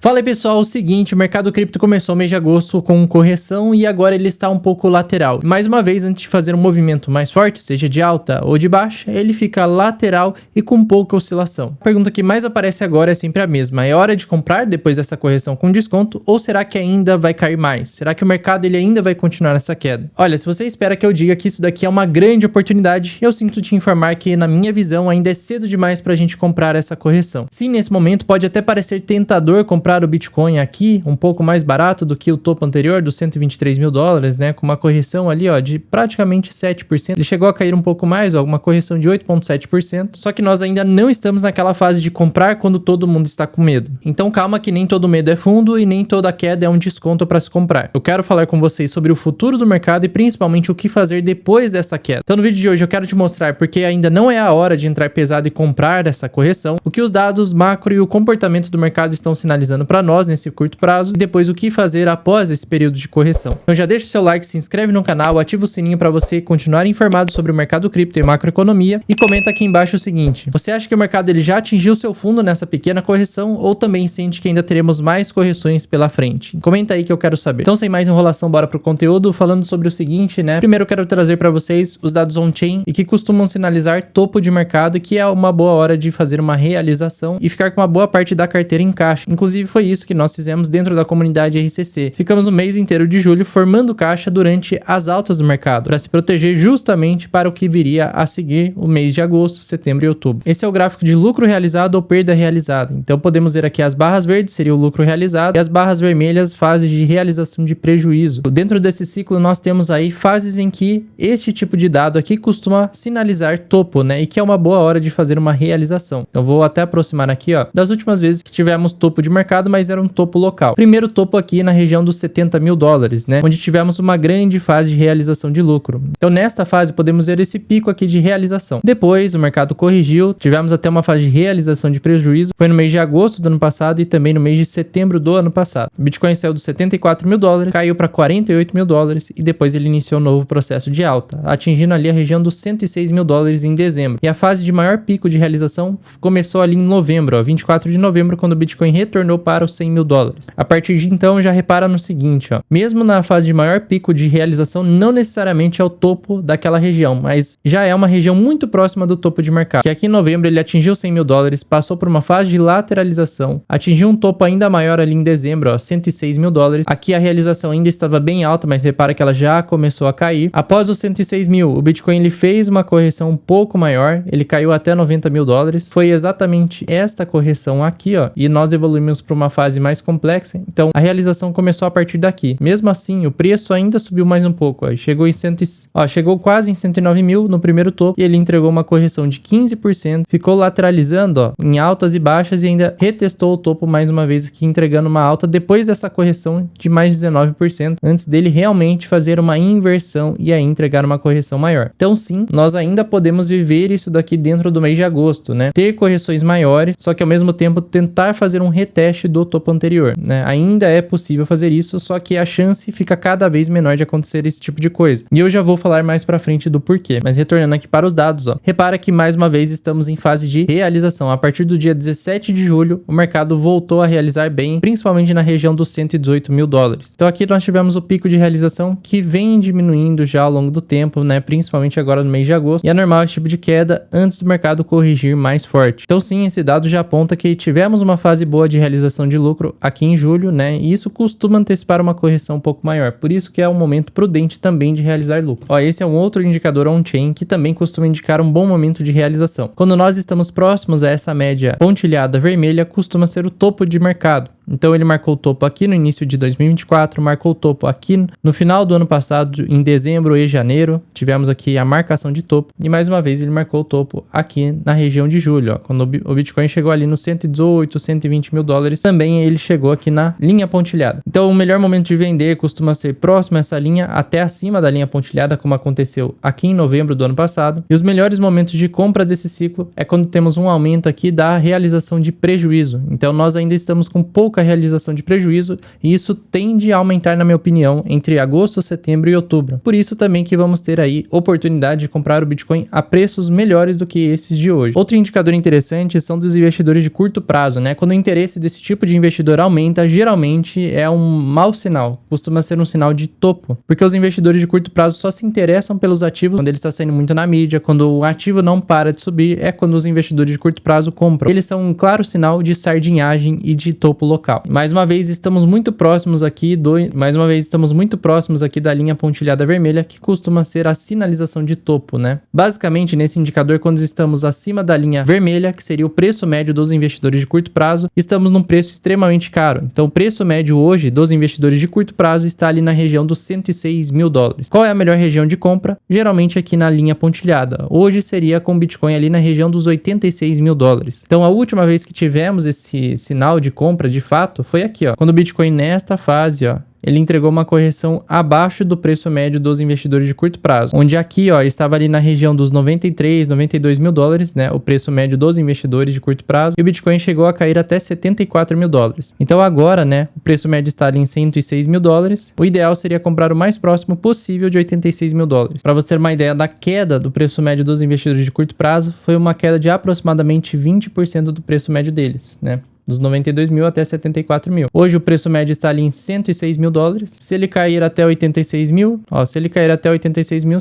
Fala aí pessoal, o seguinte, o mercado cripto começou no mês de agosto com correção e agora ele está um pouco lateral. Mais uma vez, antes de fazer um movimento mais forte, seja de alta ou de baixa, ele fica lateral e com pouca oscilação. A pergunta que mais aparece agora é sempre a mesma, é hora de comprar depois dessa correção com desconto ou será que ainda vai cair mais? Será que o mercado ele ainda vai continuar nessa queda? Olha, se você espera que eu diga que isso daqui é uma grande oportunidade, eu sinto te informar que na minha visão ainda é cedo demais para a gente comprar essa correção. Sim, nesse momento pode até parecer tentador comprar o Bitcoin aqui um pouco mais barato do que o topo anterior dos 123 mil dólares, né? Com uma correção ali, ó, de praticamente 7%. Ele chegou a cair um pouco mais, ó, uma correção de 8,7%. Só que nós ainda não estamos naquela fase de comprar quando todo mundo está com medo. Então calma que nem todo medo é fundo e nem toda queda é um desconto para se comprar. Eu quero falar com vocês sobre o futuro do mercado e principalmente o que fazer depois dessa queda. Então no vídeo de hoje eu quero te mostrar porque ainda não é a hora de entrar pesado e comprar essa correção, o que os dados macro e o comportamento do mercado estão sinalizando para nós nesse curto prazo e depois o que fazer após esse período de correção. Então já deixa o seu like, se inscreve no canal, ativa o sininho para você continuar informado sobre o mercado cripto e macroeconomia e comenta aqui embaixo o seguinte: você acha que o mercado ele já atingiu seu fundo nessa pequena correção ou também sente que ainda teremos mais correções pela frente? Comenta aí que eu quero saber. Então sem mais enrolação, bora pro conteúdo falando sobre o seguinte, né? Primeiro eu quero trazer para vocês os dados on-chain e que costumam sinalizar topo de mercado, que é uma boa hora de fazer uma realização e ficar com uma boa parte da carteira em caixa. Inclusive foi isso que nós fizemos dentro da comunidade RCC. Ficamos o mês inteiro de julho formando caixa durante as altas do mercado, para se proteger justamente para o que viria a seguir o mês de agosto, setembro e outubro. Esse é o gráfico de lucro realizado ou perda realizada. Então podemos ver aqui as barras verdes, seria o lucro realizado, e as barras vermelhas, fases de realização de prejuízo. Dentro desse ciclo nós temos aí fases em que este tipo de dado aqui costuma sinalizar topo, né? E que é uma boa hora de fazer uma realização. Então vou até aproximar aqui, ó, das últimas vezes que tivemos topo de mercado, mas era um topo local. Primeiro topo aqui na região dos 70 mil dólares, né? Onde tivemos uma grande fase de realização de lucro. Então nesta fase podemos ver esse pico aqui de realização. Depois o mercado corrigiu, tivemos até uma fase de realização de prejuízo. Foi no mês de agosto do ano passado e também no mês de setembro do ano passado. O Bitcoin saiu dos 74 mil dólares, caiu para 48 mil dólares e depois ele iniciou um novo processo de alta, atingindo ali a região dos 106 mil dólares em dezembro. E a fase de maior pico de realização começou ali em novembro, ó, 24 de novembro, quando o Bitcoin retornou para os 100 mil dólares. A partir de então, já repara no seguinte, ó, mesmo na fase de maior pico de realização, não necessariamente é o topo daquela região, mas já é uma região muito próxima do topo de mercado, que aqui em novembro ele atingiu 100 mil dólares, passou por uma fase de lateralização, atingiu um topo ainda maior ali em dezembro, ó, 106 mil dólares. Aqui a realização ainda estava bem alta, mas repara que ela já começou a cair. Após os 106 mil, o Bitcoin ele fez uma correção um pouco maior, ele caiu até 90 mil dólares. Foi exatamente esta correção aqui, ó, e nós evoluímos para uma fase mais complexa. Então a realização começou a partir daqui. Mesmo assim, o preço ainda subiu mais um pouco, ó, chegou quase em 109 mil no primeiro topo e ele entregou uma correção de 15%, ficou lateralizando, ó, em altas e baixas e ainda retestou o topo mais uma vez aqui, entregando uma alta depois dessa correção de mais de 19%, antes dele realmente fazer uma inversão e aí entregar uma correção maior. Então sim, nós ainda podemos viver isso daqui dentro do mês de agosto, né? Ter correções maiores, só que ao mesmo tempo tentar fazer um reteste do topo anterior, né? Ainda é possível fazer isso, só que a chance fica cada vez menor de acontecer esse tipo de coisa. E eu já vou falar mais pra frente do porquê. Mas retornando aqui para os dados, ó, repara que mais uma vez estamos em fase de realização. A partir do dia 17 de julho, o mercado voltou a realizar bem, principalmente na região dos 118 mil dólares. Então aqui nós tivemos o pico de realização que vem diminuindo já ao longo do tempo, né? Principalmente agora no mês de agosto. E é normal esse tipo de queda antes do mercado corrigir mais forte. Então sim, esse dado já aponta que tivemos uma fase boa de realização de lucro aqui em julho, né? E isso costuma antecipar uma correção um pouco maior. Por isso que é um momento prudente também de realizar lucro. Ó, esse é um outro indicador on-chain que também costuma indicar um bom momento de realização. Quando nós estamos próximos a essa média pontilhada vermelha, costuma ser o topo de mercado. Então ele marcou o topo aqui no início de 2024, marcou o topo aqui no final do ano passado, em dezembro e janeiro, tivemos aqui a marcação de topo, e mais uma vez ele marcou o topo aqui na região de julho, ó, quando o Bitcoin chegou ali nos 118, 120 mil dólares, também ele chegou aqui na linha pontilhada. Então o melhor momento de vender costuma ser próximo a essa linha, até acima da linha pontilhada, como aconteceu aqui em novembro do ano passado, e os melhores momentos de compra desse ciclo é quando temos um aumento aqui da realização de prejuízo. Então nós ainda estamos com pouca pouca realização de prejuízo, e isso tende a aumentar, na minha opinião, entre agosto, setembro e outubro. Por isso também que vamos ter aí oportunidade de comprar o Bitcoin a preços melhores do que esses de hoje. Outro indicador interessante são dos investidores de curto prazo, né? Quando o interesse desse tipo de investidor aumenta, geralmente é um mau sinal, costuma ser um sinal de topo, porque os investidores de curto prazo só se interessam pelos ativos quando ele está saindo muito na mídia, quando o ativo não para de subir, é quando os investidores de curto prazo compram. Eles são um claro sinal de sardinhagem e de topo local. Mais uma vez estamos muito próximos aqui da linha pontilhada vermelha, que costuma ser a sinalização de topo, né? Basicamente, nesse indicador, quando estamos acima da linha vermelha, que seria o preço médio dos investidores de curto prazo, estamos num preço extremamente caro. Então, o preço médio hoje dos investidores de curto prazo está ali na região dos 106 mil dólares. Qual é a melhor região de compra? Geralmente aqui na linha pontilhada. Hoje seria com Bitcoin ali na região dos 86 mil dólares. Então, a última vez que tivemos esse sinal de compra de fato foi aqui, ó. Quando o Bitcoin nesta fase, ó, ele entregou uma correção abaixo do preço médio dos investidores de curto prazo, onde aqui, ó, estava ali na região dos 93, 92 mil dólares, né, o preço médio dos investidores de curto prazo, e o Bitcoin chegou a cair até 74 mil dólares. Então agora, né, o preço médio está ali em 106 mil dólares, o ideal seria comprar o mais próximo possível de 86 mil dólares. Para você ter uma ideia da queda do preço médio dos investidores de curto prazo, foi uma queda de aproximadamente 20% do preço médio deles, né? Dos 92 mil até 74 mil. Hoje o preço médio está ali em 106 mil dólares. Se ele cair até 86 mil,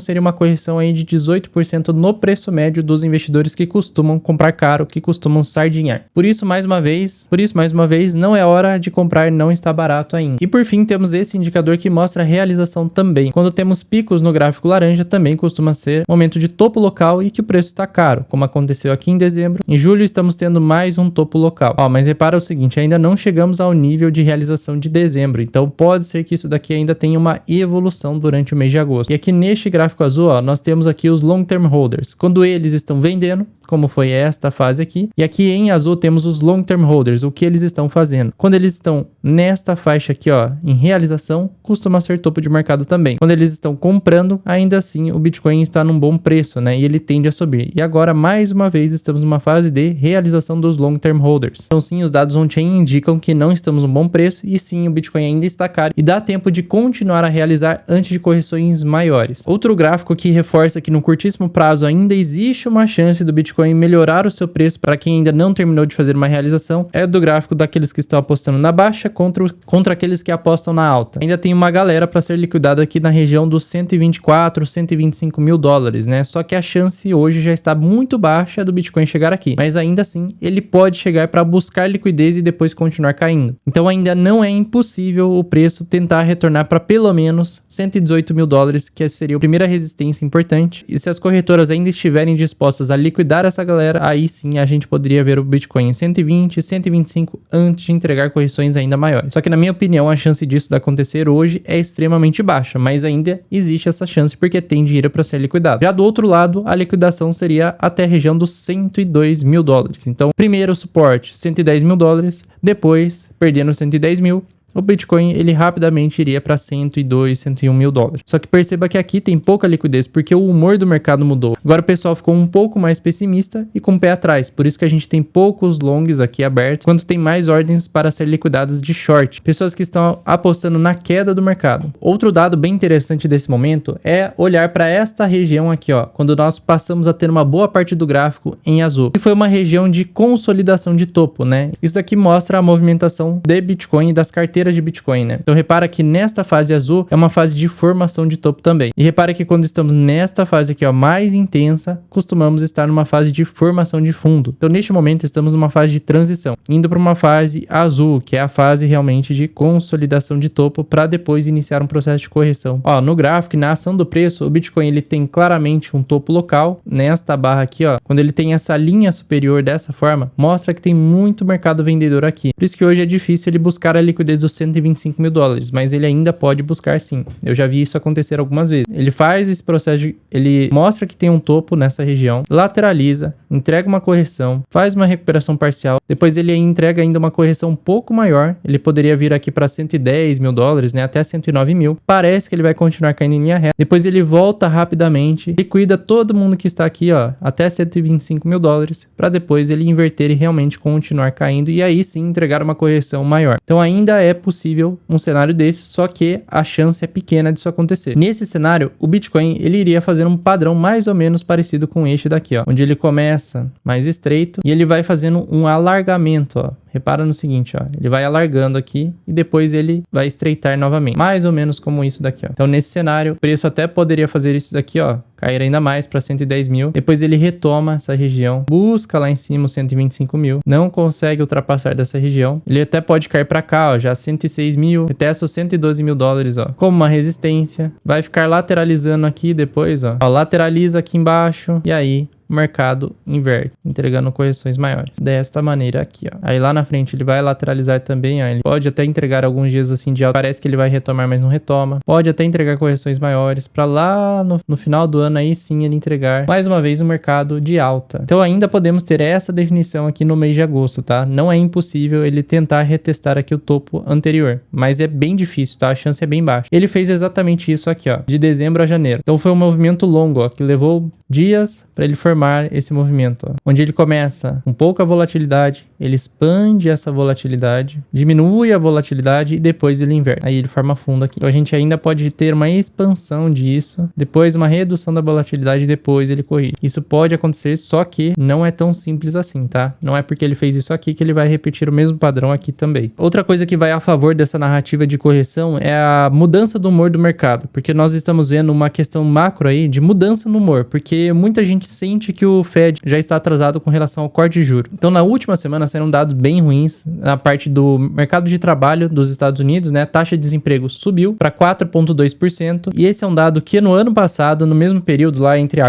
seria uma correção aí de 18% no preço médio dos investidores que costumam comprar caro, que costumam sardinhar. Por isso, mais uma vez, não é hora de comprar, não está barato ainda. E por fim, temos esse indicador que mostra a realização também. Quando temos picos no gráfico laranja, também costuma ser momento de topo local e que o preço está caro, como aconteceu aqui em dezembro. Em julho estamos tendo mais um topo local. Mas repara o seguinte, ainda não chegamos ao nível de realização de dezembro, então pode ser que isso daqui ainda tenha uma evolução durante o mês de agosto. E aqui neste gráfico azul, ó, nós temos aqui os long term holders. Quando eles estão vendendo, como foi esta fase aqui, e aqui em azul temos os long term holders, o que eles estão fazendo. Quando eles estão nesta faixa aqui, ó, em realização, costuma ser topo de mercado também. Quando eles estão comprando, ainda assim o Bitcoin está num bom preço, né, e ele tende a subir. E agora, mais uma vez, estamos numa fase de realização dos long term holders. Então sim, os dados on-chain indicam que não estamos num bom preço, e sim, o Bitcoin ainda está caro, e dá tempo de continuar a realizar antes de correções maiores. Outro gráfico que reforça que no curtíssimo prazo ainda existe uma chance do Bitcoin melhorar o seu preço para quem ainda não terminou de fazer uma realização é do gráfico daqueles que estão apostando na baixa contra aqueles que apostam na alta. Ainda tem uma galera para ser liquidada aqui na região dos 124, 125 mil dólares, né? Só que a chance hoje já está muito baixa do Bitcoin chegar aqui, mas ainda assim ele pode chegar para buscar liquidez e depois continuar caindo. Então ainda não é impossível o preço tentar retornar para pelo menos 118 mil dólares, que seria a primeira resistência importante. E se as corretoras ainda estiverem dispostas a liquidar essa galera, aí sim a gente poderia ver o Bitcoin em 120, 125 antes de entregar correções ainda maiores. Só que na minha opinião a chance disso de acontecer hoje é extremamente baixa, mas ainda existe essa chance porque tem dinheiro para ser liquidado. Já do outro lado, a liquidação seria até a região dos 102 mil dólares. Então, primeiro suporte 110 mil dólares, depois perdendo 110 mil, o Bitcoin ele rapidamente iria para 102, 101 mil dólares. Só que perceba que aqui tem pouca liquidez, porque o humor do mercado mudou. Agora o pessoal ficou um pouco mais pessimista e com o pé atrás. Por isso que a gente tem poucos longs aqui abertos, quando tem mais ordens para ser liquidadas de short. Pessoas que estão apostando na queda do mercado. Outro dado bem interessante desse momento é olhar para esta região aqui, ó, quando nós passamos a ter uma boa parte do gráfico em azul. E foi uma região de consolidação de topo, né? Isso daqui mostra a movimentação de Bitcoin e das carteiras de Bitcoin, né? Então repara que nesta fase azul é uma fase de formação de topo também. E repara que quando estamos nesta fase aqui, ó, mais intensa, costumamos estar numa fase de formação de fundo. Então neste momento estamos numa fase de transição, indo para uma fase azul, que é a fase realmente de consolidação de topo, para depois iniciar um processo de correção. Ó, no gráfico e na ação do preço, o Bitcoin ele tem claramente um topo local nesta barra aqui, ó. Quando ele tem essa linha superior dessa forma, mostra que tem muito mercado vendedor aqui. Por isso que hoje é difícil ele buscar a liquidez do dos 125 mil dólares, mas ele ainda pode buscar sim. Eu já vi isso acontecer algumas vezes. Ele faz esse processo, ele mostra que tem um topo nessa região, lateraliza, entrega uma correção, faz uma recuperação parcial, depois ele entrega ainda uma correção um pouco maior, ele poderia vir aqui para 110 mil dólares, né, até 109 mil. Parece que ele vai continuar caindo em linha reta. Depois ele volta rapidamente, liquida todo mundo que está aqui, ó, até 125 mil dólares, para depois ele inverter e realmente continuar caindo e aí sim entregar uma correção maior. Então ainda é possível um cenário desse, só que a chance é pequena disso acontecer. Nesse cenário, o Bitcoin ele iria fazer um padrão mais ou menos parecido com este daqui, ó, onde ele começa mais estreito e ele vai fazendo um alargamento, ó. Repara no seguinte, ó, ele vai alargando aqui e depois ele vai estreitar novamente, mais ou menos como isso daqui, ó. Então nesse cenário, o preço até poderia fazer isso daqui, ó, cair ainda mais para 110 mil, depois ele retoma essa região, busca lá em cima os 125 mil, não consegue ultrapassar dessa região, ele até pode cair para cá, ó, já 106 mil, testa os 112 mil dólares, ó, como uma resistência, vai ficar lateralizando aqui depois, ó, lateraliza aqui embaixo e aí o mercado inverte, entregando correções maiores. Desta maneira aqui, ó. Aí lá na frente ele vai lateralizar também, ó. Ele pode até entregar alguns dias assim de alta. Parece que ele vai retomar, mas não retoma. Pode até entregar correções maiores para lá no final do ano aí sim ele entregar mais uma vez um mercado de alta. Então ainda podemos ter essa definição aqui no mês de agosto, tá? Não é impossível ele tentar retestar aqui o topo anterior, mas é bem difícil, tá? A chance é bem baixa. Ele fez exatamente isso aqui, ó, de dezembro a janeiro. Então foi um movimento longo, ó, que levou dias para ele formar esse movimento, ó, onde ele começa com pouca volatilidade, ele expande essa volatilidade, diminui a volatilidade e depois ele inverte. Aí ele forma fundo aqui. Então a gente ainda pode ter uma expansão disso, depois uma redução da volatilidade e depois ele corrige. Isso pode acontecer, só que não é tão simples assim, tá? Não é porque ele fez isso aqui que ele vai repetir o mesmo padrão aqui também. Outra coisa que vai a favor dessa narrativa de correção é a mudança do humor do mercado, porque nós estamos vendo uma questão macro aí de mudança no humor, porque muita gente sente que o Fed já está atrasado com relação ao corte de juros. Então, na última semana saíram dados bem ruins na parte do mercado de trabalho dos Estados Unidos, né? A taxa de desemprego subiu para 4,2%, e esse é um dado que no ano passado, no mesmo período lá entre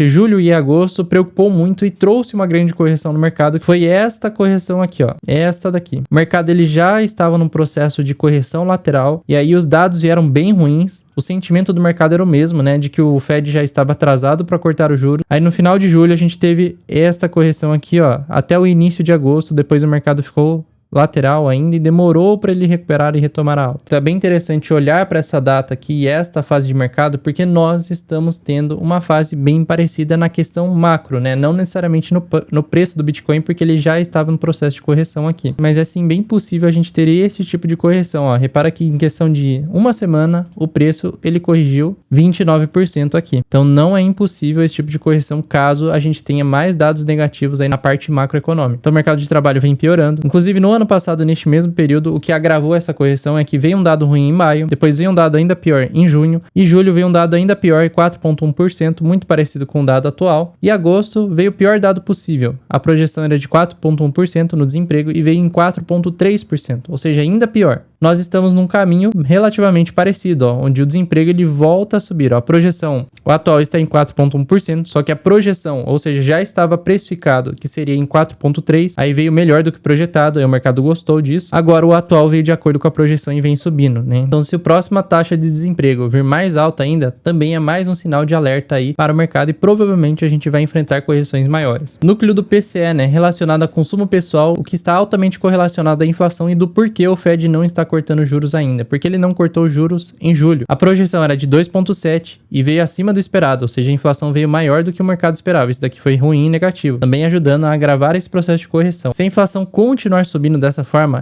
julho e agosto, preocupou muito e trouxe uma grande correção no mercado, que foi esta correção aqui, ó, esta daqui. O mercado ele já estava num processo de correção lateral, e aí os dados vieram bem ruins, o sentimento do mercado era o mesmo, né? De que o Fed já estava atrasado para cortar o juro. Aí no final de julho a gente teve esta correção aqui, ó, até o início de agosto, depois o mercado ficou lateral ainda e demorou para ele recuperar e retomar a alta. Então é bem interessante olhar para essa data aqui e esta fase de mercado, porque nós estamos tendo uma fase bem parecida na questão macro, né? Não necessariamente no preço do Bitcoin, porque ele já estava no processo de correção aqui. Mas é sim bem possível a gente ter esse tipo de correção, ó. Repara que em questão de uma semana, o preço ele corrigiu 29% aqui. Então não é impossível esse tipo de correção caso a gente tenha mais dados negativos aí na parte macroeconômica. Então o mercado de trabalho vem piorando. Inclusive no ano passado, neste mesmo período, o que agravou essa correção é que veio um dado ruim em maio, depois veio um dado ainda pior em junho, e julho veio um dado ainda pior, 4,1%, muito parecido com o dado atual, e agosto veio o pior dado possível. A projeção era de 4,1% no desemprego e veio em 4,3%, ou seja, ainda pior. Nós estamos num caminho relativamente parecido, ó, onde o desemprego ele volta a subir. Ó, a projeção, o atual está em 4,1%, só que a projeção, ou seja, já estava precificado que seria em 4,3%, aí veio melhor do que projetado, aí o mercado gostou disso. Agora o atual veio de acordo com a projeção e vem subindo, né? Então se a próxima taxa de desemprego vir mais alta ainda, também é mais um sinal de alerta aí para o mercado e provavelmente a gente vai enfrentar correções maiores. Núcleo do PCE, né, relacionado a consumo pessoal, o que está altamente correlacionado à inflação e do porquê o Fed não está cortando juros ainda, porque ele não cortou juros em julho. A projeção era de 2,7 e veio acima do esperado, ou seja, a inflação veio maior do que o mercado esperava. Isso daqui foi ruim e negativo, também ajudando a agravar esse processo de correção. Se a inflação continuar subindo dessa forma,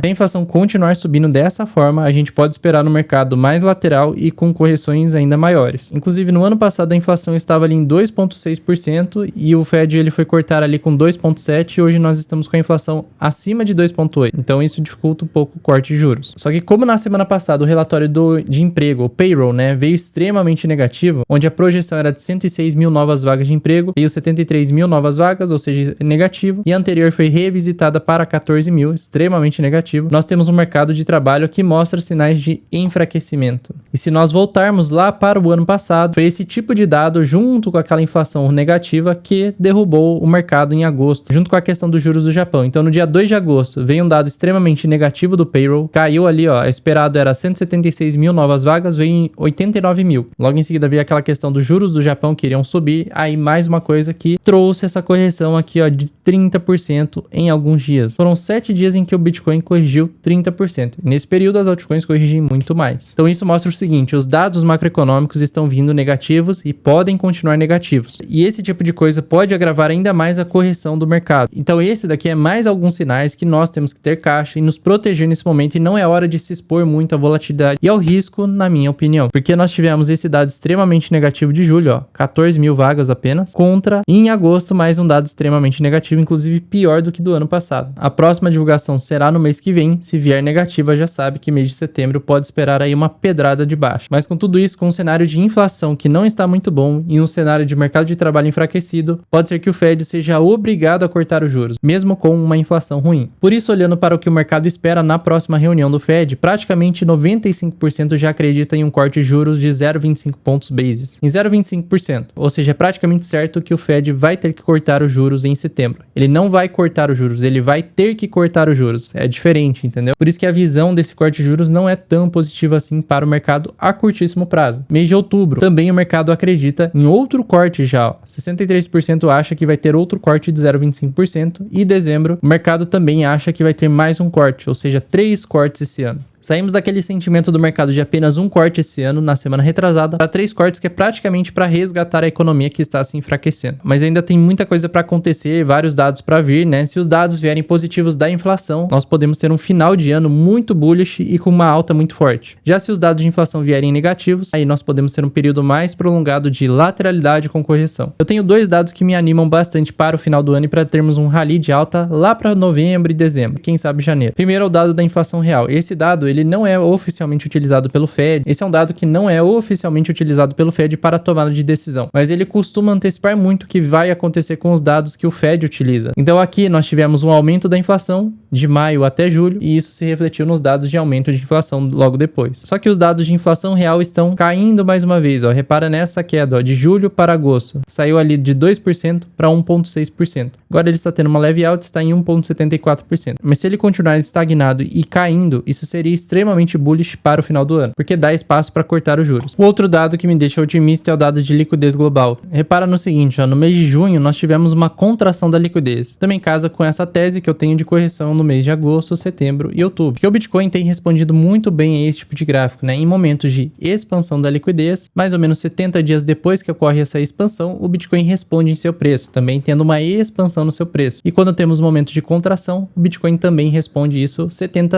a gente pode esperar no mercado mais lateral e com correções ainda maiores. Inclusive, no ano passado a inflação estava ali em 2,6% e o Fed ele foi cortar ali com 2,7% e hoje nós estamos com a inflação acima de 2,8%. Então isso dificulta um pouco o corte de juros. Só que que como na semana passada o relatório de emprego, o payroll, né, veio extremamente negativo, onde a projeção era de 106 mil novas vagas de emprego, veio 73 mil novas vagas, ou seja, negativo, e a anterior foi revisitada para 14 mil, extremamente negativo. Nós temos um mercado de trabalho que mostra sinais de enfraquecimento. E se nós voltarmos lá para o ano passado, foi esse tipo de dado, junto com aquela inflação negativa, que derrubou o mercado em agosto, junto com a questão dos juros do Japão. Então, no dia 2 de agosto, veio um dado extremamente negativo do payroll, caiu ali, ó, esperado era 176 mil novas vagas, veio em 89 mil. Logo em seguida veio aquela questão dos juros do Japão que iriam subir, aí mais uma coisa que trouxe essa correção aqui, ó, de 30% em alguns dias. Foram 7 dias em que o Bitcoin corrigiu 30%. Nesse período, as altcoins corrigem muito mais. Então, isso mostra o seguinte, os dados macroeconômicos estão vindo negativos e podem continuar negativos. E esse tipo de coisa pode agravar ainda mais a correção do mercado. Então, esse daqui é mais alguns sinais que nós temos que ter caixa e nos proteger nesse momento, e não é hora de se expor muito à volatilidade e ao risco, na minha opinião. Porque nós tivemos esse dado extremamente negativo de julho, ó, 14 mil vagas apenas, contra em agosto mais um dado extremamente negativo, inclusive pior do que do ano passado. A próxima divulgação será no mês que vem. Se vier negativa, já sabe que mês de setembro pode esperar aí uma pedrada de baixo. Mas com tudo isso, com um cenário de inflação que não está muito bom e um cenário de mercado de trabalho enfraquecido, pode ser que o Fed seja obrigado a cortar os juros, mesmo com uma inflação ruim. Por isso, olhando para o que o mercado espera na próxima reunião do Fed, praticamente 95% já acredita em um corte de juros de 0,25 pontos bases, em 0,25%. Ou seja, é praticamente certo que o Fed vai ter que cortar os juros em setembro. Ele não vai cortar os juros, ele vai ter que cortar os juros. É diferente, entendeu? Por isso que a visão desse corte de juros não é tão positiva assim para o mercado a curtíssimo prazo. Mês de outubro, também o mercado acredita em outro corte já. 63% acha que vai ter outro corte de 0,25%, e dezembro, o mercado também acha que vai ter mais um corte, ou seja, 3 cortes esse ano. Saímos daquele sentimento do mercado de apenas um corte esse ano, na semana retrasada, para 3 cortes, que é praticamente para resgatar a economia que está se enfraquecendo. Mas ainda tem muita coisa para acontecer, vários dados para vir, né? Se os dados vierem positivos da inflação, nós podemos ter um final de ano muito bullish e com uma alta muito forte. Já se os dados de inflação vierem negativos, aí nós podemos ter um período mais prolongado de lateralidade com correção. Eu tenho 2 dados que me animam bastante para o final do ano e para termos um rally de alta lá para novembro e dezembro, quem sabe janeiro. Primeiro é o dado da inflação real. Esse dado ele não é oficialmente utilizado pelo Fed. Esse é um dado que não é oficialmente utilizado pelo Fed para a tomada de decisão, mas ele costuma antecipar muito o que vai acontecer com os dados que o Fed utiliza. Então aqui nós tivemos um aumento da inflação de maio até julho, e isso se refletiu nos dados de aumento de inflação logo depois. Só que os dados de inflação real estão caindo mais uma vez, ó. Repara nessa queda, ó, de julho para agosto. Saiu ali de 2% para 1,6%. Agora ele está tendo uma leve alta, está em 1,74%. Mas se ele continuar estagnado e caindo, isso seria extremamente bullish para o final do ano, porque dá espaço para cortar os juros. O outro dado que me deixa otimista é o dado de liquidez global. Repara no seguinte, ó, no mês de junho nós tivemos uma contração da liquidez. Também casa com essa tese que eu tenho de correção no mês de agosto, setembro e outubro. Porque o Bitcoin tem respondido muito bem a esse tipo de gráfico, né? Em momentos de expansão da liquidez, mais ou menos 70 dias depois que ocorre essa expansão, o Bitcoin responde em seu preço, também tendo uma expansão no seu preço. E quando temos momentos de contração, o Bitcoin também responde isso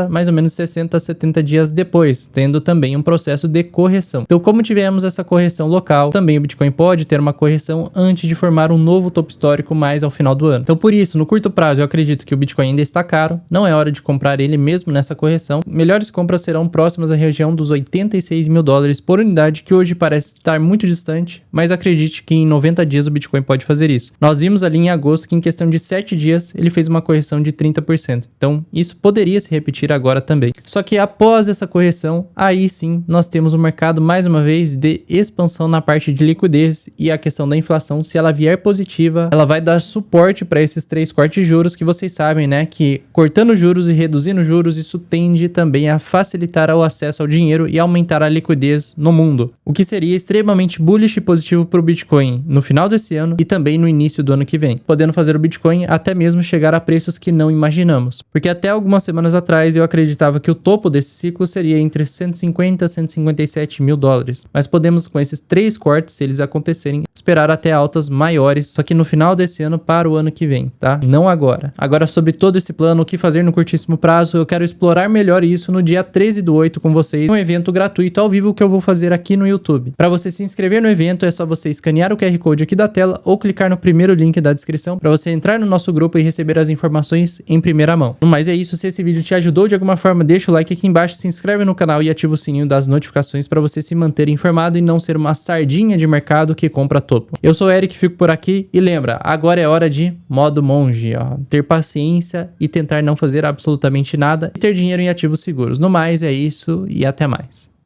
mais ou menos 60 a 70 dias depois, tendo também um processo de correção. Então, como tivemos essa correção local, também o Bitcoin pode ter uma correção antes de formar um novo topo histórico mais ao final do ano. Então, por isso, no curto prazo, eu acredito que o Bitcoin ainda está caro, não é hora de comprar ele mesmo nessa correção. Melhores compras serão próximas à região dos 86 mil dólares por unidade, que hoje parece estar muito distante, mas acredite que em 90 dias o Bitcoin pode fazer isso. Nós vimos ali em agosto que em questão de 7 dias ele fez uma correção de 30%. Então, isso poderia se repetir agora também. Só que após essa correção, aí sim nós temos um mercado mais uma vez de expansão na parte de liquidez, e a questão da inflação, se ela vier positiva, ela vai dar suporte para esses 3 cortes de juros, que vocês sabem, né, que cortando juros e reduzindo juros, isso tende também a facilitar o acesso ao dinheiro e aumentar a liquidez no mundo, o que seria extremamente bullish e positivo para o Bitcoin no final desse ano e também no início do ano que vem, podendo fazer o Bitcoin até mesmo chegar a preços que não imaginamos, porque até algumas semanas atrás eu acreditava que o topo desse ciclo seria entre 150 a 157 mil dólares, mas podemos, com esses 3 cortes, se eles acontecerem, esperar até altas maiores, só que no final desse ano para o ano que vem, tá? Não agora. Agora, sobre todo esse plano, o que fazer no curtíssimo prazo, eu quero explorar melhor isso no dia 13/8 com vocês, um evento gratuito ao vivo que eu vou fazer aqui no YouTube. Para você se inscrever no evento, é só você escanear o QR Code aqui da tela ou clicar no primeiro link da descrição para você entrar no nosso grupo e receber as informações em primeira mão. Mas é isso, se esse vídeo te ajudou de alguma forma, deixa o like aqui embaixo, se inscreve no canal e ativa o sininho das notificações para você se manter informado e não ser uma sardinha de mercado que compra topo. Eu sou o Eric, fico por aqui e lembra, agora é hora de modo monge, ó, ter paciência e tentar não fazer absolutamente nada e ter dinheiro em ativos seguros. No mais é isso e até mais.